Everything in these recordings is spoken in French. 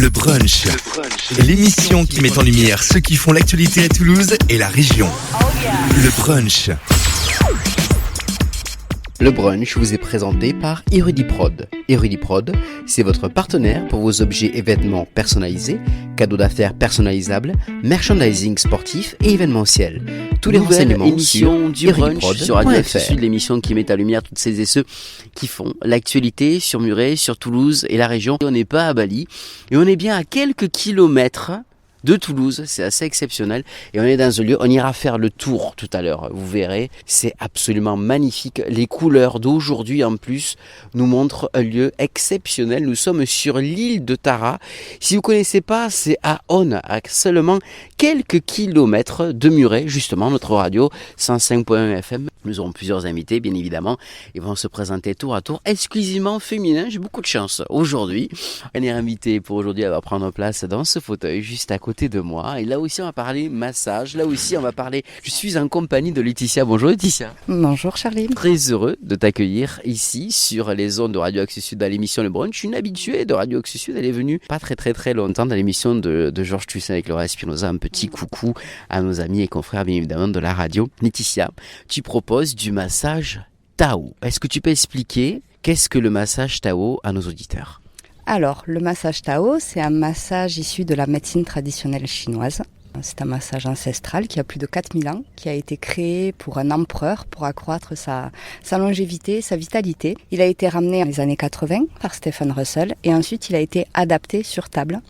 Le brunch. L'émission qui met en lumière ceux qui font l'actualité à Toulouse et la région. Le brunch. Le brunch vous est présenté par Erudiprod. Erudiprod, c'est votre partenaire pour vos objets et vêtements personnalisés, cadeaux d'affaires personnalisables, merchandising sportif et événementiel. Tous les renseignements émission du brunch sur Radio Erudiprod.fr. FSU, l'émission qui met à lumière toutes celles et ceux qui font l'actualité sur Muret, sur Toulouse et la région. On n'est pas à Bali et on est bien à quelques kilomètres de Toulouse, c'est assez exceptionnel et on est dans un lieu, on ira faire le tour tout à l'heure, vous verrez, c'est absolument magnifique. Les couleurs d'aujourd'hui en plus nous montrent un lieu exceptionnel. Nous sommes sur l'île de Tara. Si vous ne connaissez pas, c'est à Onne, à seulement quelques kilomètres de Muret, justement, notre radio 105.1 FM. Nous aurons plusieurs invités, bien évidemment. Ils vont se présenter tour à tour, exclusivement féminins. J'ai beaucoup de chance aujourd'hui. Un invité pour aujourd'hui, elle va prendre place dans ce fauteuil juste à côté de moi. Et là aussi, on va parler massage. Là aussi, on va parler... Je suis en compagnie de Laetitia. Bonjour Laetitia. Bonjour Charlie. Très heureux de t'accueillir ici sur les ondes de Radio Axe Sud dans l'émission Le Brunch. Une habituée de Radio Axe Sud. Elle est venue pas très longtemps dans l'émission de Georges Toussaint avec Laura Espinoza. Un petit coucou à nos amis et confrères, bien évidemment, de la radio. Laetitia, tu proposes du massage Tao. Est-ce que tu peux expliquer qu'est-ce que le massage Tao à nos auditeurs ? Alors, le massage Tao, c'est un massage issu de la médecine traditionnelle chinoise. C'est un massage ancestral qui a plus de 4000 ans, qui a été créé pour un empereur pour accroître sa longévité, sa vitalité. Il a été ramené dans les années 80 par Stephen Russell et ensuite il a été adapté sur table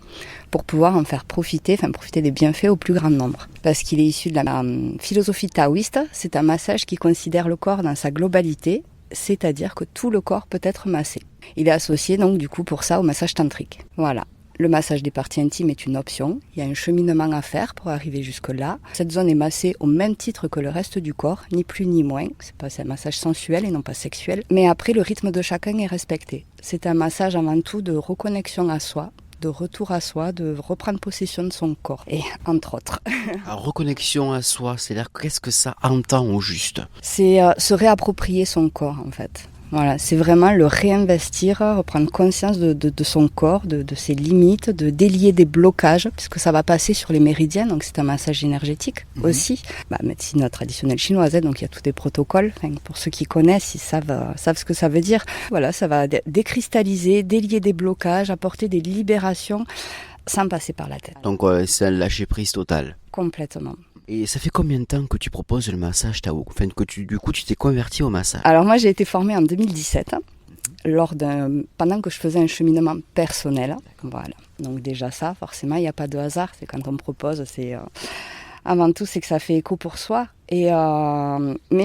pour pouvoir en faire profiter des bienfaits au plus grand nombre. Parce qu'il est issu de la philosophie taoïste, c'est un massage qui considère le corps dans sa globalité, c'est-à-dire que tout le corps peut être massé. Il est associé donc du coup pour ça au massage tantrique. Voilà. Le massage des parties intimes est une option. Il y a un cheminement à faire pour arriver jusque-là. Cette zone est massée au même titre que le reste du corps, ni plus ni moins. C'est un massage sensuel et non pas sexuel. Mais après, le rythme de chacun est respecté. C'est un massage avant tout de reconnexion à soi, de retour à soi, de reprendre possession de son corps, et entre autres. Alors, reconnexion à soi, c'est-à-dire qu'est-ce que ça entend au juste ? C'est se réapproprier son corps en fait. Voilà, c'est vraiment le réinvestir, reprendre conscience de son corps, de ses limites, de délier des blocages, puisque ça va passer sur les méridiens, donc c'est un massage énergétique aussi. Médecine traditionnelle chinoise, donc il y a tous des protocoles. Pour ceux qui connaissent, ils savent ce que ça veut dire. Voilà, ça va décristalliser, délier des blocages, apporter des libérations sans passer par la tête. Donc c'est un lâcher-prise total. Complètement. Et ça fait combien de temps que tu proposes le massage Tao ? Enfin, que tu t'es converti au massage ? Alors moi, j'ai été formée en 2017, pendant que je faisais un cheminement personnel. Voilà. Donc déjà ça, forcément, il n'y a pas de hasard. C'est quand on propose, avant tout, c'est que ça fait écho pour soi. Mais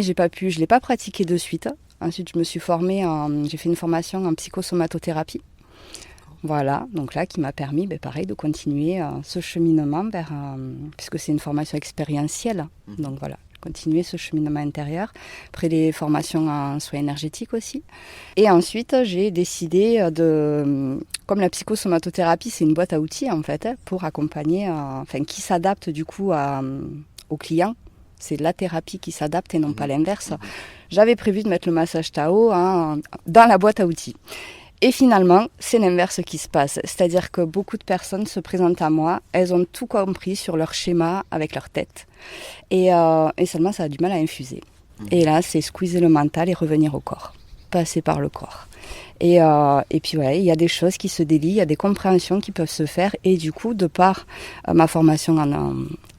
je l'ai pas pratiqué de suite. Ensuite, je me suis formée, j'ai fait une formation en psychosomatothérapie. Voilà, donc là, qui m'a permis, pareil, de continuer ce cheminement puisque c'est une formation expérientielle. Donc voilà, continuer ce cheminement intérieur. Après les formations en soins énergétiques aussi. Et ensuite, j'ai décidé comme la psychosomatothérapie, c'est une boîte à outils en fait, pour accompagner, qui s'adapte du coup aux clients. C'est la thérapie qui s'adapte et non pas l'inverse. J'avais prévu de mettre le massage Tao dans la boîte à outils. Et finalement, c'est l'inverse qui se passe. C'est-à-dire que beaucoup de personnes se présentent à moi, elles ont tout compris sur leur schéma avec leur tête. Et seulement, ça a du mal à infuser. Et là, c'est squeezer le mental et revenir au corps. Passer par le corps. Et puis, il y a des choses qui se délient, il y a des compréhensions qui peuvent se faire. Et du coup, de par ma formation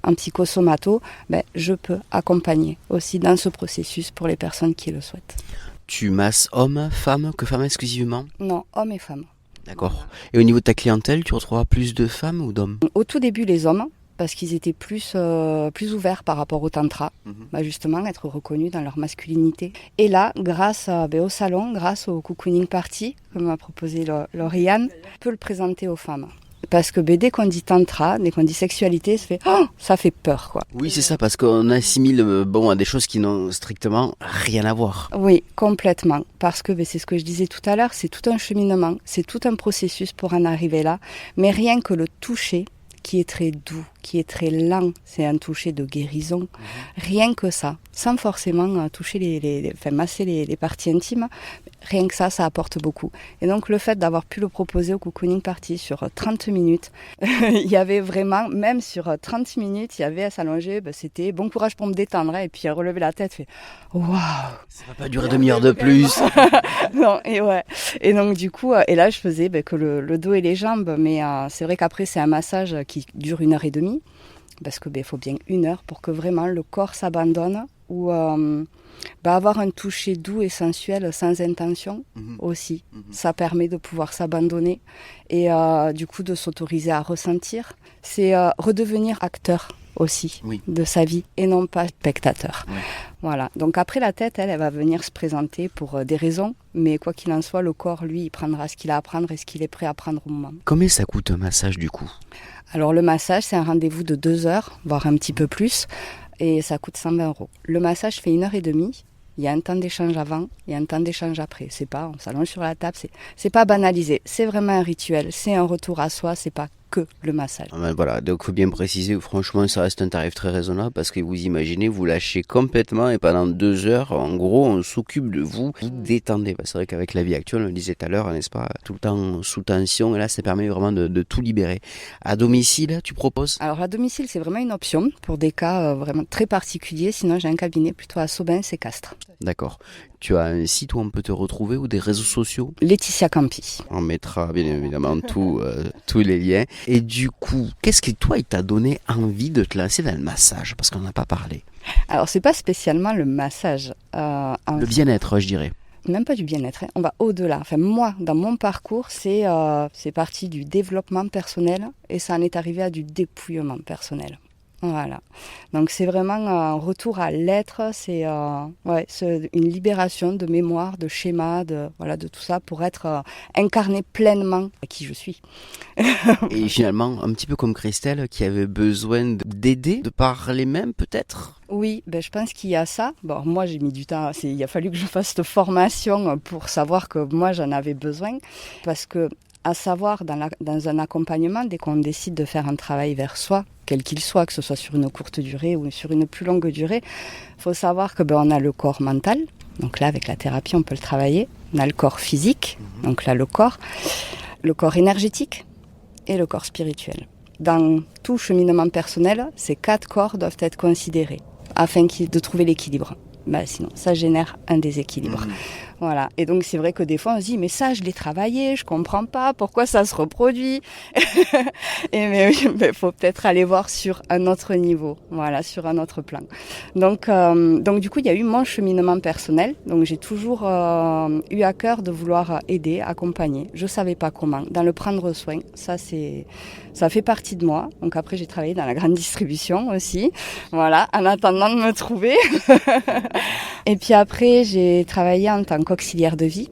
en psychosomato, je peux accompagner aussi dans ce processus pour les personnes qui le souhaitent. Tu masses hommes, femmes, que femmes exclusivement ? Non, hommes et femmes. D'accord. Et au niveau de ta clientèle, tu retrouveras plus de femmes ou d'hommes ? Au tout début, les hommes, parce qu'ils étaient plus ouverts par rapport au tantra, justement, être reconnus dans leur masculinité. Et là, grâce au salon, grâce au cocooning party, comme m'a proposé Lauriane, on peut le présenter aux femmes. Parce que dès qu'on dit tantra, dès qu'on dit sexualité, ça fait peur, quoi. Oui, c'est ça, parce qu'on assimile à des choses qui n'ont strictement rien à voir. Oui, complètement. Parce que c'est ce que je disais tout à l'heure, c'est tout un cheminement, c'est tout un processus pour en arriver là. Mais rien que le toucher, qui est très doux, qui est très lent, c'est un toucher de guérison. Rien que ça, sans forcément toucher masser les parties intimes, Rien que ça apporte beaucoup. Et donc le fait d'avoir pu le proposer au cocooning party sur 30 minutes, il y avait vraiment, même sur 30 minutes, il y avait à s'allonger, c'était bon courage pour me détendre, et puis relever la tête, fait waouh. Ça va pas durer demi-heure de plus. Non, et ouais. Et donc du coup, et là je faisais que le dos et les jambes, mais c'est vrai qu'après c'est un massage qui dure 1h30, parce que faut bien 1 heure pour que vraiment le corps s'abandonne, ou avoir un toucher doux et sensuel sans intention aussi. Ça permet de pouvoir s'abandonner et du coup de s'autoriser à ressentir. C'est redevenir acteur aussi de sa vie et non pas spectateur. Ouais. Voilà. Donc après la tête, elle va venir se présenter pour des raisons, mais quoi qu'il en soit, le corps, lui, il prendra ce qu'il a à prendre et ce qu'il est prêt à prendre au moment. Combien ça coûte un massage du coup ? Alors le massage, c'est un rendez-vous de 2 heures, voire un petit peu plus, et ça coûte 120 €. Le massage fait 1h30. Il y a un temps d'échange avant et un temps d'échange après. C'est pas, on s'allonge sur la table, c'est pas banalisé. C'est vraiment un rituel, c'est un retour à soi, c'est pas que le massage. Voilà, donc il faut bien préciser, franchement ça reste un tarif très raisonnable parce que vous imaginez, vous lâchez complètement et pendant 2 heures, en gros, on s'occupe de vous, vous détendez. C'est vrai qu'avec la vie actuelle, on le disait tout à l'heure, n'est-ce pas, tout le temps sous tension, et là ça permet vraiment de tout libérer. À domicile, tu proposes ? Alors à domicile, c'est vraiment une option pour des cas vraiment très particuliers, sinon j'ai un cabinet plutôt à Saubins et Castres. D'accord. Tu as un site où on peut te retrouver ou des réseaux sociaux ? Laetitia Campi. On mettra bien évidemment tous les liens. Et du coup, qu'est-ce qui toi il t'a donné envie de te lancer dans le massage ? Parce qu'on n'a pas parlé. Alors c'est pas spécialement le massage. Le bien-être, je dirais. Même pas du bien-être, on va au-delà. Enfin moi, dans mon parcours, c'est parti du développement personnel et ça en est arrivé à du dépouillement personnel. Voilà. Donc c'est vraiment un retour à l'être, c'est une libération de mémoire, de schéma, de tout ça pour être incarné pleinement qui je suis. Et finalement, un petit peu comme Christelle qui avait besoin d'aider, de parler même peut-être. Oui, je pense qu'il y a ça. Bon, moi j'ai mis du temps, il a fallu que je fasse cette formation pour savoir que moi j'en avais besoin, parce que à savoir dans un accompagnement, dès qu'on décide de faire un travail vers soi, quel qu'il soit, que ce soit sur une courte durée ou sur une plus longue durée, il faut savoir que on a le corps mental, donc là avec la thérapie on peut le travailler, on a le corps physique, donc là le corps énergétique et le corps spirituel. Dans tout cheminement personnel, ces 4 corps doivent être considérés afin de trouver l'équilibre. Sinon ça génère un déséquilibre. Voilà. Et donc c'est vrai que des fois on se dit mais ça je l'ai travaillé, je comprends pas pourquoi ça se reproduit. Mais faut peut-être aller voir sur un autre niveau, voilà, sur un autre plan. Donc du coup il y a eu mon cheminement personnel. Donc j'ai toujours eu à cœur de vouloir aider, accompagner. Je savais pas comment, dans le prendre soin. Ça fait partie de moi. Donc après j'ai travaillé dans la grande distribution aussi, voilà, en attendant de me trouver. Et puis après j'ai travaillé en tant qu'auxiliaire de vie.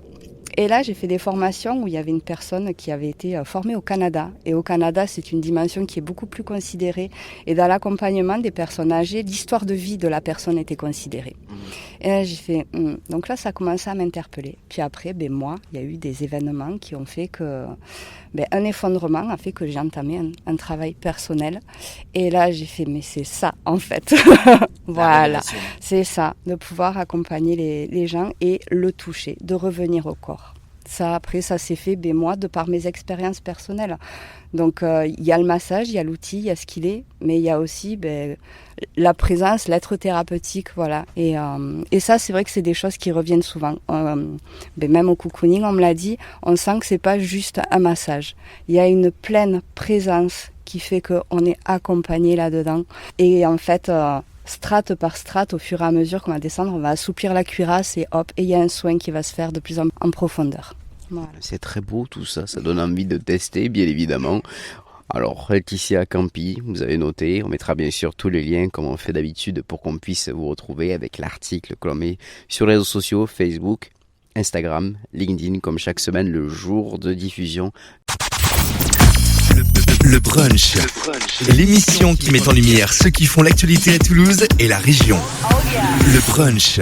Et là, j'ai fait des formations où il y avait une personne qui avait été formée au Canada. Et au Canada, c'est une dimension qui est beaucoup plus considérée. Et dans l'accompagnement des personnes âgées, l'histoire de vie de la personne était considérée. Et là, j'ai fait... Donc là, ça a commencé à m'interpeller. Puis après, moi, il y a eu des événements qui ont fait que... un effondrement a fait que j'ai entamé un travail personnel. Et là, j'ai fait, mais c'est ça, en fait. Voilà, c'est ça, de pouvoir accompagner les gens et le toucher, de revenir au corps. Ça, après, ça s'est fait, moi, de par mes expériences personnelles. Donc, il y a le massage, il y a l'outil, il y a ce qu'il est, mais il y a aussi la présence, l'être thérapeutique, voilà. Et ça, c'est vrai que c'est des choses qui reviennent souvent. Même au cocooning, on me l'a dit, on sent que c'est pas juste un massage. Il y a une pleine présence qui fait qu'on est accompagné là-dedans. Et en fait... strate par strate, au fur et à mesure qu'on va descendre, on va assouplir la cuirasse et hop, et il y a un soin qui va se faire de plus en profondeur. Voilà. C'est très beau tout ça, ça donne envie de tester, bien évidemment. Alors, Laetitia Campi, vous avez noté, on mettra bien sûr tous les liens comme on fait d'habitude pour qu'on puisse vous retrouver avec l'article que l'on met sur les réseaux sociaux, Facebook, Instagram, LinkedIn, comme chaque semaine, le jour de diffusion. Le brunch, l'émission qui met en lumière ceux qui font l'actualité à Toulouse et la région. Le brunch.